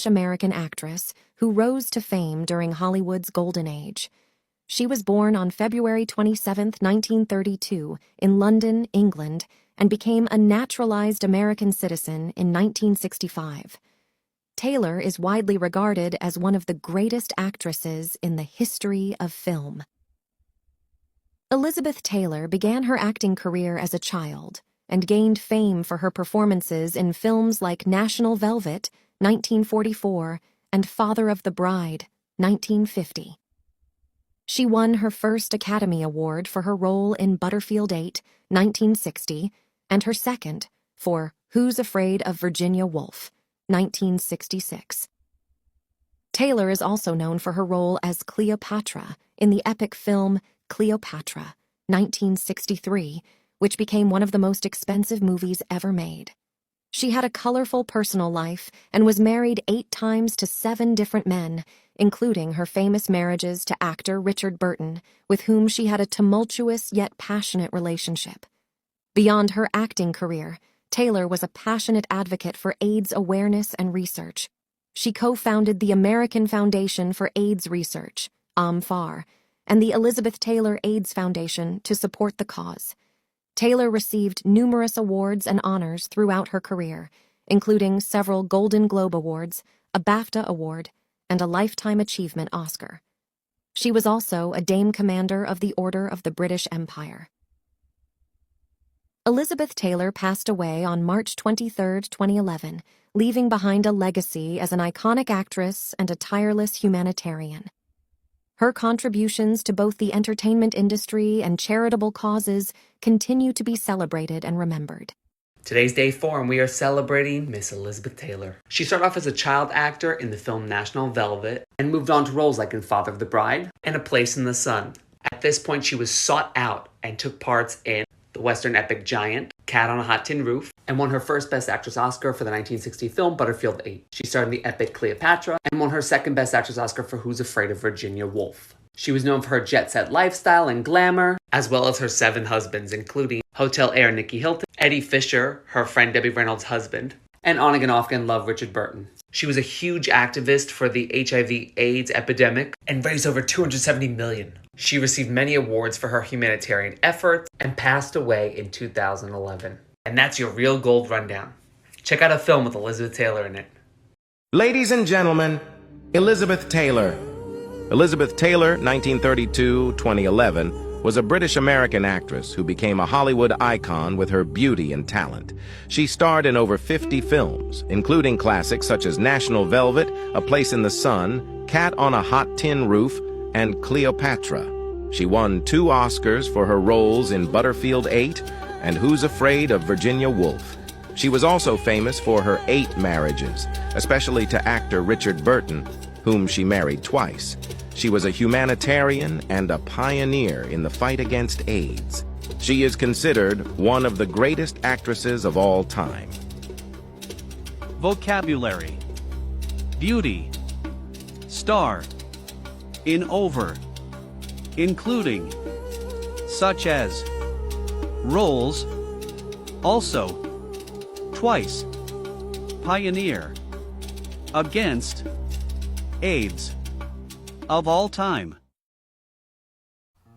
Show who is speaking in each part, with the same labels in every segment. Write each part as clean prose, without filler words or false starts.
Speaker 1: British-American actress who rose to fame during Hollywood's golden age. She was born on February 27, 1932, in London, England, and became a naturalized American citizen in 1965. Taylor is widely regarded as one of the greatest actresses in the history of film. Elizabeth Taylor began her acting career as a child and gained fame for her performances in films like National Velvet, 1944, and Father of the Bride, 1950. She won her first Academy Award for her role in Butterfield 8, 1960, and her second for Who's Afraid of Virginia Woolf, 1966. Taylor is also known for her role as Cleopatra in the epic film Cleopatra, 1963, which became one of the most expensive movies ever made. She had a colorful personal life and was married 8 times to 7 different men, including her famous marriages to actor Richard Burton, with whom she had a tumultuous yet passionate relationship. Beyond her acting career, Taylor was a passionate advocate for AIDS awareness and research. She co-founded the American Foundation for AIDS Research, AMFAR, and the Elizabeth Taylor AIDS Foundation to support the cause. Taylor received numerous awards and honors throughout her career, including several Golden Globe Awards, a BAFTA Award, and a Lifetime Achievement Oscar. She was also a Dame Commander of the Order of the British Empire. Elizabeth Taylor passed away on March 23, 2011, leaving behind a legacy as an iconic actress and a tireless humanitarian. Her contributions to both the entertainment industry and charitable causes continue to be celebrated and remembered.
Speaker 2: Today's day 4, and we are celebrating Miss Elizabeth Taylor. She started off as a child actor in the film National Velvet and moved on to roles like in Father of the Bride and A Place in the Sun. At this point, she was sought out and took parts in the Western epic giant, Cat on a Hot Tin Roof, and won her first Best Actress Oscar for the 1960 film Butterfield 8. She starred in the epic Cleopatra and won her second Best Actress Oscar for Who's Afraid of Virginia Woolf. She was known for her jet-set lifestyle and glamour, as well as her 7 husbands, including Hotel heir Nicky Hilton, Eddie Fisher, her friend Debbie Reynolds' husband, and on-again, off-again love Richard Burton. She was a huge activist for the HIV/AIDS epidemic and raised over $270 million. She received many awards for her humanitarian efforts and passed away in 2011. And that's your Real Gold Rundown. Check out a film with Elizabeth Taylor in it.
Speaker 3: Ladies and gentlemen, Elizabeth Taylor. Elizabeth Taylor, 1932-2011, was a British-American actress who became a Hollywood icon with her beauty and talent. She starred in over 50 films, including classics such as National Velvet, A Place in the Sun, Cat on a Hot Tin Roof, and Cleopatra. She won 2 Oscars for her roles in Butterfield 8 and Who's Afraid of Virginia Woolf. She was also famous for her 8 marriages, especially to actor Richard Burton, whom she married twice. She was a humanitarian and a pioneer in the fight against AIDS. She is considered one of the greatest actresses of all time.
Speaker 4: Vocabulary: beauty, star, in over, including, such as, roles, also, twice, pioneer, against, AIDS, of all time.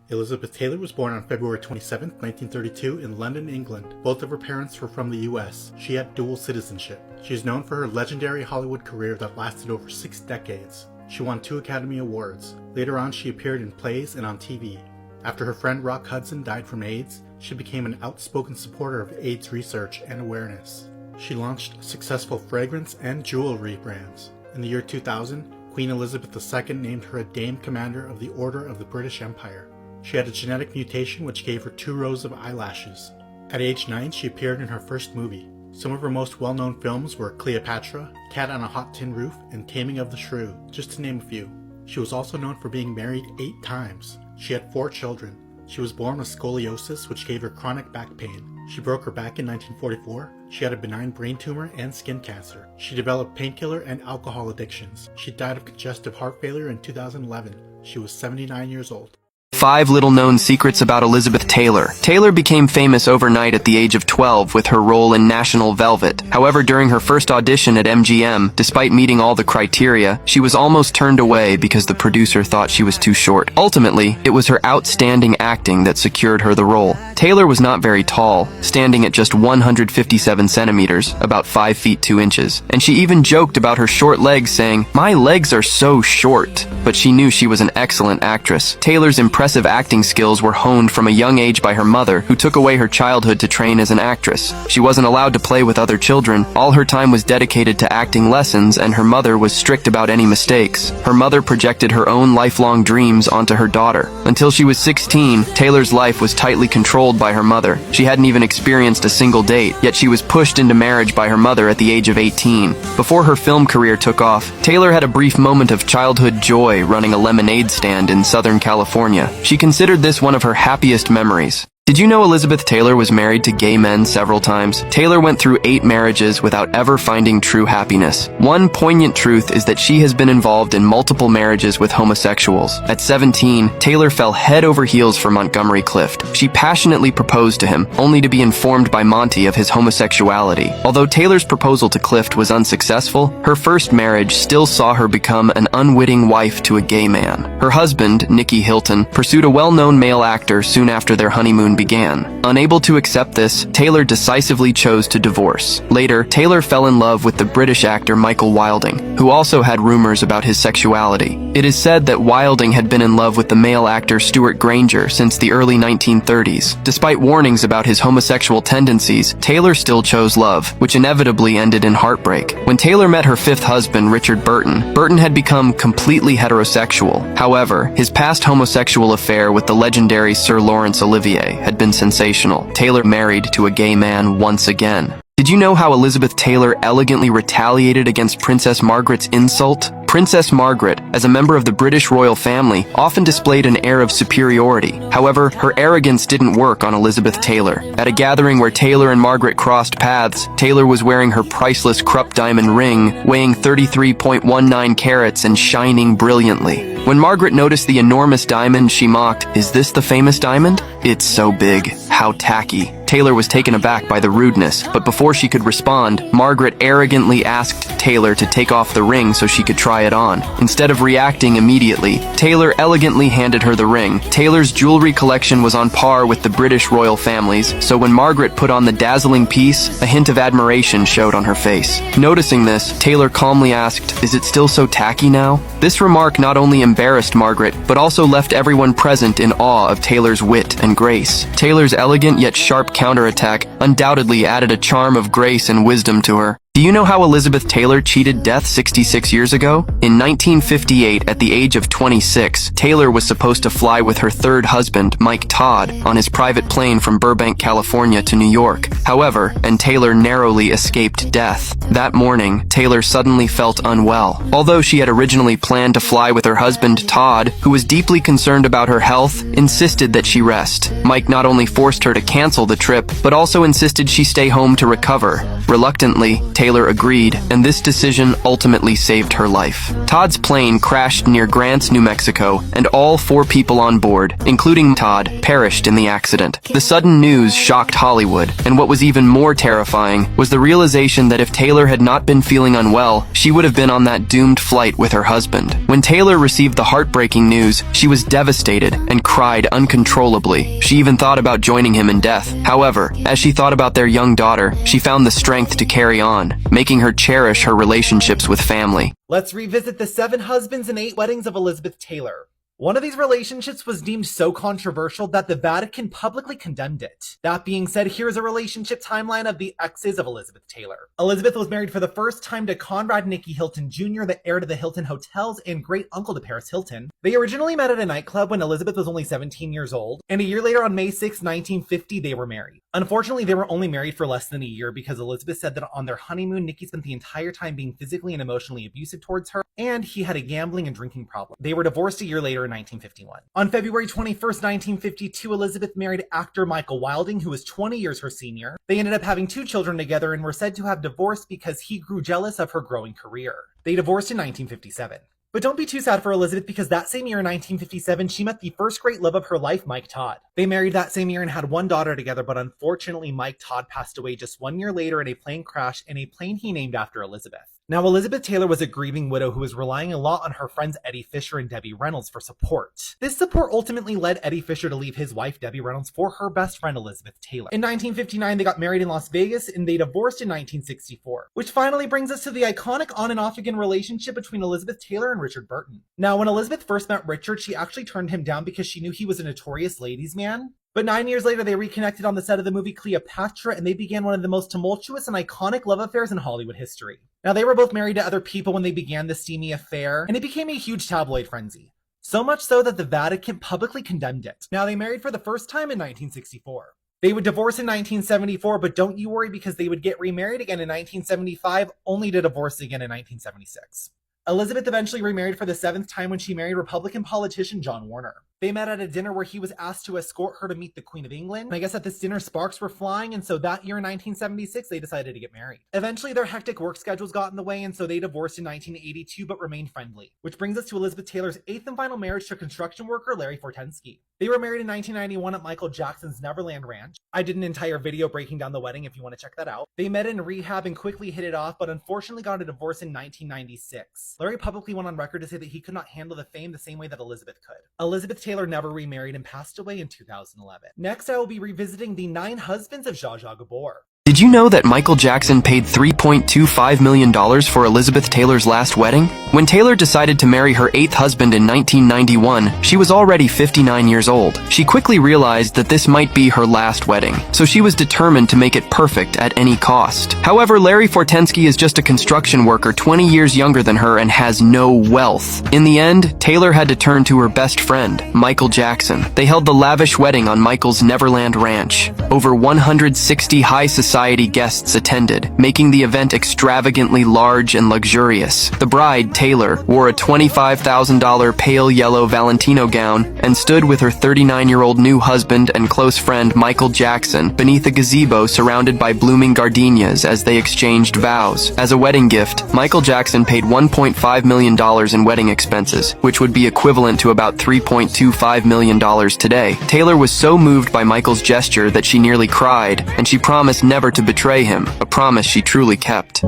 Speaker 5: Elizabeth Taylor was born on February 27, 1932 in London, England. Both of her parents were from the US. She had dual citizenship. She is known for her legendary Hollywood career that lasted over 6 decades. She won 2 Academy Awards. Later on, she appeared in plays and on TV. After her friend Rock Hudson died from AIDS, she became an outspoken supporter of AIDS research and awareness. She launched successful fragrance and jewelry brands. In the year 2000, Queen Elizabeth II named her a Dame Commander of the Order of the British Empire. She had a genetic mutation which gave her 2 rows of eyelashes. At age 9, she appeared in her first movie. Some of her most well-known films were Cleopatra, Cat on a Hot Tin Roof, and Taming of the Shrew, just to name a few. She was also known for being married 8 times. She had 4 children. She was born with scoliosis, which gave her chronic back pain. She broke her back in 1944. She had a benign brain tumor and skin cancer. She developed painkiller and alcohol addictions. She died of congestive heart failure in 2011. She was 79 years old.
Speaker 6: 5 little-known secrets about Elizabeth Taylor. Taylor became famous overnight at the age of 12 with her role in National Velvet. However, during her first audition at MGM, despite meeting all the criteria, she was almost turned away because the producer thought she was too short. Ultimately, it was her outstanding acting that secured her the role. Taylor was not very tall, standing at just 157 centimeters, about 5 feet 2 inches, and she even joked about her short legs, saying, "My legs are so short." But she knew she was an excellent actress. Taylor's impressive acting skills were honed from a young age by her mother, who took away her childhood to train as an actress. She wasn't allowed to play with other children. All her time was dedicated to acting lessons, and her mother was strict about any mistakes. Her mother projected her own lifelong dreams onto her daughter. Until she was 16, Taylor's life was tightly controlled by her mother. She hadn't even experienced a single date, yet she was pushed into marriage by her mother at the age of 18. Before her film career took off, Taylor had a brief moment of childhood joy running a lemonade stand in Southern California. She considered this one of her happiest memories. Did you know Elizabeth Taylor was married to gay men several times? Taylor went through 8 marriages without ever finding true happiness. One poignant truth is that she has been involved in multiple marriages with homosexuals. At 17, Taylor fell head over heels for Montgomery Clift. She passionately proposed to him, only to be informed by Monty of his homosexuality. Although Taylor's proposal to Clift was unsuccessful, her first marriage still saw her become an unwitting wife to a gay man. Her husband, Nicky Hilton, pursued a well-known male actor soon after their honeymoon began. Unable to accept this, Taylor decisively chose to divorce. Later, Taylor fell in love with the British actor Michael Wilding, who also had rumors about his sexuality. It is said that Wilding had been in love with the male actor Stuart Granger since the early 1930s. Despite warnings about his homosexual tendencies, Taylor still chose love, which inevitably ended in heartbreak. When Taylor met her 5th husband, Richard Burton, Burton had become completely heterosexual. However, his past homosexual affair with the legendary Sir Laurence Olivier had been sensational. Taylor married to a gay man once again. Did you know how Elizabeth Taylor elegantly retaliated against Princess Margaret's insult? Princess Margaret, as a member of the British royal family, often displayed an air of superiority. However, her arrogance didn't work on Elizabeth Taylor. At a gathering where Taylor and Margaret crossed paths, Taylor was wearing her priceless Krupp diamond ring, weighing 33.19 carats and shining brilliantly. When Margaret noticed the enormous diamond, she mocked, "Is this the famous diamond? It's so big. How tacky." Taylor was taken aback by the rudeness, but before she could respond, Margaret arrogantly asked Taylor to take off the ring so she could try it on. Instead of reacting immediately, Taylor elegantly handed her the ring. Taylor's jewelry collection was on par with the British royal families, so when Margaret put on the dazzling piece, a hint of admiration showed on her face. Noticing this, Taylor calmly asked, "Is it still so tacky now?" This remark not only embarrassed Margaret, but also left everyone present in awe of Taylor's wit and grace. Taylor's elegant yet sharp counterattack undoubtedly added a charm of grace and wisdom to her. Do you know how Elizabeth Taylor cheated death 66 years ago? In 1958, at the age of 26, Taylor was supposed to fly with her 3rd husband, Mike Todd, on his private plane from Burbank, California to New York. However, Taylor narrowly escaped death. That morning, Taylor suddenly felt unwell. Although she had originally planned to fly with her husband, Todd, who was deeply concerned about her health, insisted that she rest. Mike not only forced her to cancel the trip, but also insisted she stay home to recover. Reluctantly, Taylor agreed, and this decision ultimately saved her life. Todd's plane crashed near Grants, New Mexico, and all 4 people on board, including Todd, perished in the accident. The sudden news shocked Hollywood, and what was even more terrifying was the realization that if Taylor had not been feeling unwell, she would have been on that doomed flight with her husband. When Taylor received the heartbreaking news, she was devastated and cried uncontrollably. She even thought about joining him in death. However, as she thought about their young daughter, she found the strength to carry on, making her cherish her relationships with family.
Speaker 7: Let's revisit the 7 husbands and 8 weddings of Elizabeth Taylor. One of these relationships was deemed so controversial that the Vatican publicly condemned it. That being said, here's a relationship timeline of the exes of Elizabeth Taylor. Elizabeth was married for the first time to Conrad Nicky Hilton Jr., the heir to the Hilton Hotels and great uncle to Paris Hilton. They originally met at a nightclub when Elizabeth was only 17 years old, and a year later on May 6, 1950, they were married. Unfortunately, they were only married for less than a year because Elizabeth said that on their honeymoon, Nicky spent the entire time being physically and emotionally abusive towards her, and he had a gambling and drinking problem. They were divorced a year later in 1951. On February 21st, 1952, Elizabeth married actor Michael Wilding, who was 20 years her senior. They ended up having 2 children together and were said to have divorced because he grew jealous of her growing career. They divorced in 1957. But don't be too sad for Elizabeth, because that same year in 1957, she met the first great love of her life, Mike Todd. They married that same year and had one daughter together, but unfortunately Mike Todd passed away just 1 year later in a plane crash in a plane he named after Elizabeth. Now, Elizabeth Taylor was a grieving widow who was relying a lot on her friends Eddie Fisher and Debbie Reynolds for support. This support ultimately led Eddie Fisher to leave his wife Debbie Reynolds for her best friend Elizabeth Taylor. In 1959, they got married in Las Vegas, and they divorced in 1964, which finally brings us to the iconic on and off again relationship between Elizabeth Taylor and Richard Burton. Now, when Elizabeth first met Richard, she actually turned him down because she knew he was a notorious ladies' man. But 9 years later, they reconnected on the set of the movie Cleopatra, and they began one of the most tumultuous and iconic love affairs in Hollywood history. Now, they were both married to other people when they began this steamy affair, and it became a huge tabloid frenzy. So much so that the Vatican publicly condemned it. Now, they married for the first time in 1964. They would divorce in 1974, but don't you worry, because they would get remarried again in 1975, only to divorce again in 1976. Elizabeth eventually remarried for the 7th time when she married Republican politician John Warner. They met at a dinner where he was asked to escort her to meet the Queen of England. And I guess at this dinner, sparks were flying, and so that year in 1976, they decided to get married. Eventually, their hectic work schedules got in the way, and so they divorced in 1982, but remained friendly. Which brings us to Elizabeth Taylor's 8th and final marriage to construction worker Larry Fortensky. They were married in 1991 at Michael Jackson's Neverland Ranch. I did an entire video breaking down the wedding if you want to check that out. They met in rehab and quickly hit it off, but unfortunately got a divorce in 1996. Larry publicly went on record to say that he could not handle the fame the same way that Elizabeth could. Elizabeth Taylor never remarried and passed away in 2011. Next, I will be revisiting the 9 husbands of Zsa Zsa Gabor.
Speaker 6: Did you know that Michael Jackson paid $3.25 million for Elizabeth Taylor's last wedding? When Taylor decided to marry her 8th husband in 1991, she was already 59 years old. She quickly realized that this might be her last wedding, so she was determined to make it perfect at any cost. However, Larry Fortensky is just a construction worker 20 years younger than her and has no wealth. In the end, Taylor had to turn to her best friend, Michael Jackson. They held the lavish wedding on Michael's Neverland Ranch. Over 160 high society guests attended, making the event extravagantly large and luxurious. The bride, Taylor, wore a $25,000 pale yellow Valentino gown and stood with her 39-year-old new husband and close friend Michael Jackson beneath a gazebo surrounded by blooming gardenias as they exchanged vows. As a wedding gift, Michael Jackson paid $1.5 million in wedding expenses, which would be equivalent to about $3.25 million today. Taylor was so moved by Michael's gesture that she nearly cried, and she promised never to betray him, a promise she truly kept.